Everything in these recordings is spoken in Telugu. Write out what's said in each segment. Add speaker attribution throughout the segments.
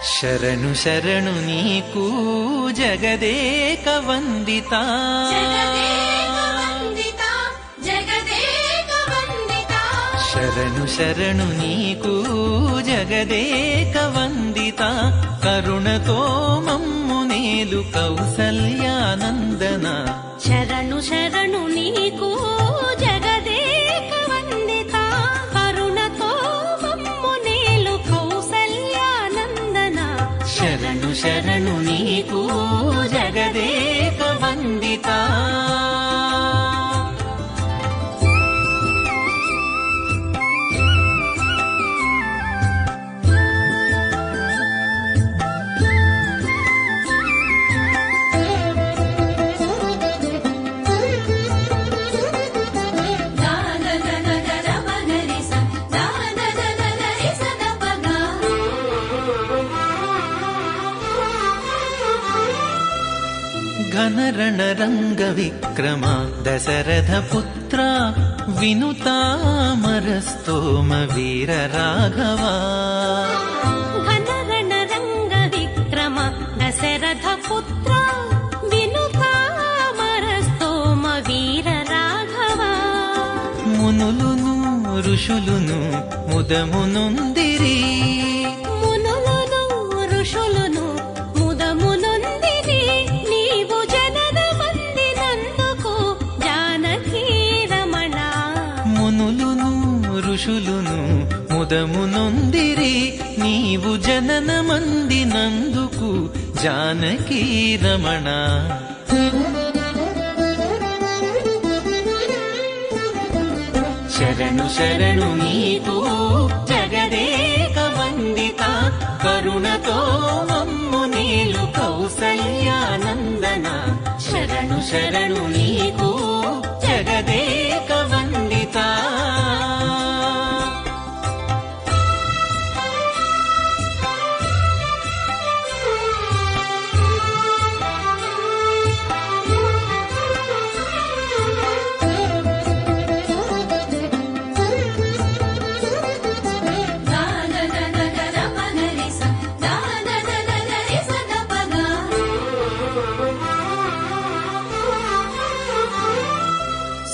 Speaker 1: ಶರಣು ಶರಣು ನೀಕೂ ಜಗದೇಕ ವಂದಿತ ಶರಣು ಶರಣು ನೀಕೂ ಜಗದೇಕ ವಂದಿತ ಕರುಣತೋ ಮಮ್ಮು ನೇಲು ಕೌಸಲ್ಯಾನಂದನ
Speaker 2: ಶರಣು ಶರಣು ನೀಕೂ ಜಗದೇಕ ವಂದಿತ ಕರುಣತೋ ಮಮ್ಮು ನೇಲು ಕೌಸಲ್ಯಾನಂದನ
Speaker 1: ಶರಣು ಶರಣು ನೀಕೂ ಜಗದೇಕ ವಂದಿತ ಘನರಣರಂಗ ವಿಕ್ರಮ ದಶರಥ ಪುತ್ರ ವಿನುತಾಮರಸ್ತೋಮ ವೀರ ರಾಘವ
Speaker 2: ಘನರಣರಂಗ ವಿಕ್ರಮ ದಶರಥ ಪುತ್ರ వినుతామరస్తోమ వీర రాఘవ
Speaker 1: మునులును ఋషులును ముదమునుందిరి
Speaker 2: మునులును ఋషులును ముదమునొందిరి నీవు జనన మందినందుకు జానకీ రమణ
Speaker 1: మునులును ఋషులును ముదమునొందిరి నీవు జనన మందినందుకు జానకీ రమణ శరణు శరణు నీకు జగదేక వందిత కరుణతో మమ్ము నీలు కౌసల్యానందన శరణు శరణు నీకు జగదేక వందిత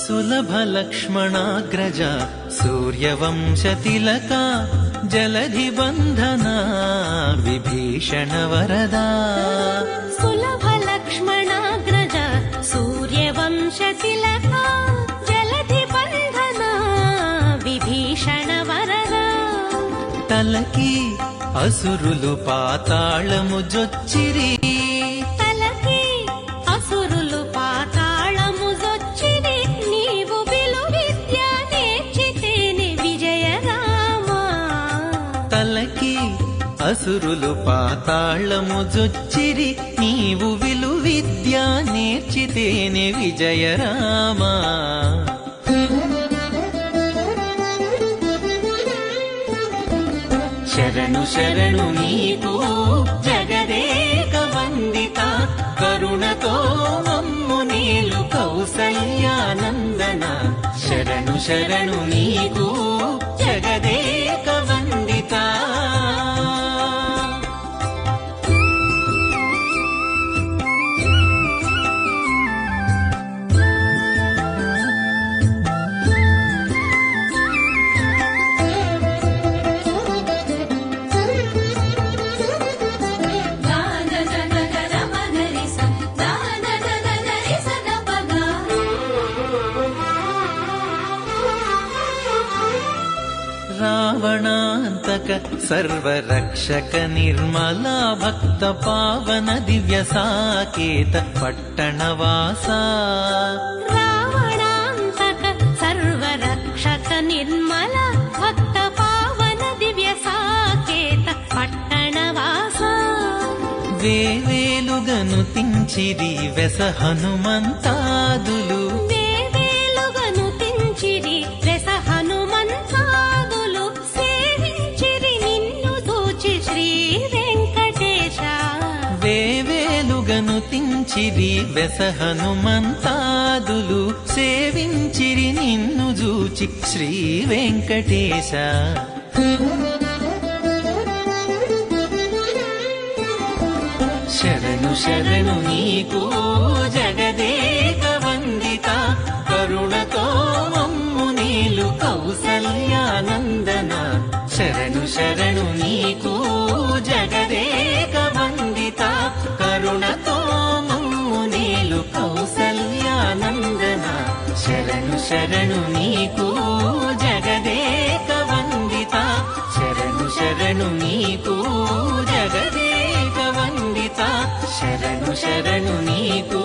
Speaker 1: సులభ లక్ష్మణాగ్రజ సూర్యవంశ తిలక జలధి బంధన విభీషణ వరదా
Speaker 2: సులభ లక్ష్మణాగ్రజ సూర్యవంశ తిలక జలధి బంధన విభీషణ వరదా
Speaker 1: తలకి అసురులు పాతాళము జొచ్చిరి
Speaker 2: తలకి అసురులు పాతాళము జొచ్చిరి నీవు విలు విద్య నేర్చితేని విజయ రామ
Speaker 1: తలకి అసురులు పాతాళము జొచ్చిరి నీవు విలు విద్య నేర్చితేనే విజయ రామ శరణు శరణు నీకు జగదేక వందిత కరుణతో మమ్ము నీలు కౌసల్యానందన శరణు శరణు నీకు జగదేక వందిత రావణాంతక సర్వరక్షక నిర్మలా భక్త పావన దివ్య సాకేత పట్టణవాస
Speaker 2: రావణాంతక సర్వరక్షక నిర్మల భక్త పావన దివ్య సాకేత పట్టణవాస
Speaker 1: వేవేలుగను తించిరి వెస హనుమంతాదులు
Speaker 2: వేవేలుగను తించిరి వెస హనుమంతాదులు సేవించిరి నిన్ను దూచి శ్రీ వెంకటేశ
Speaker 1: వేవేలుగను తించిరి వెస హనుమంతాదులు సేవించిరి నిన్ను జూచి శ్రీ వెంకటేశ శరణు శరణు నీకు జగదేక వందిత కరుణతో మమ్ము నీలు కౌసల్యానందన శరణు శరణు నీకు జగదేక వందిత కరుణతో మమ్ము నీలు కౌసల్యానందన శరణు శరణు నీకు జగదేక వందిత శరణు శరణు నీకు జగదేక వందిత శరణు శరణు నీకు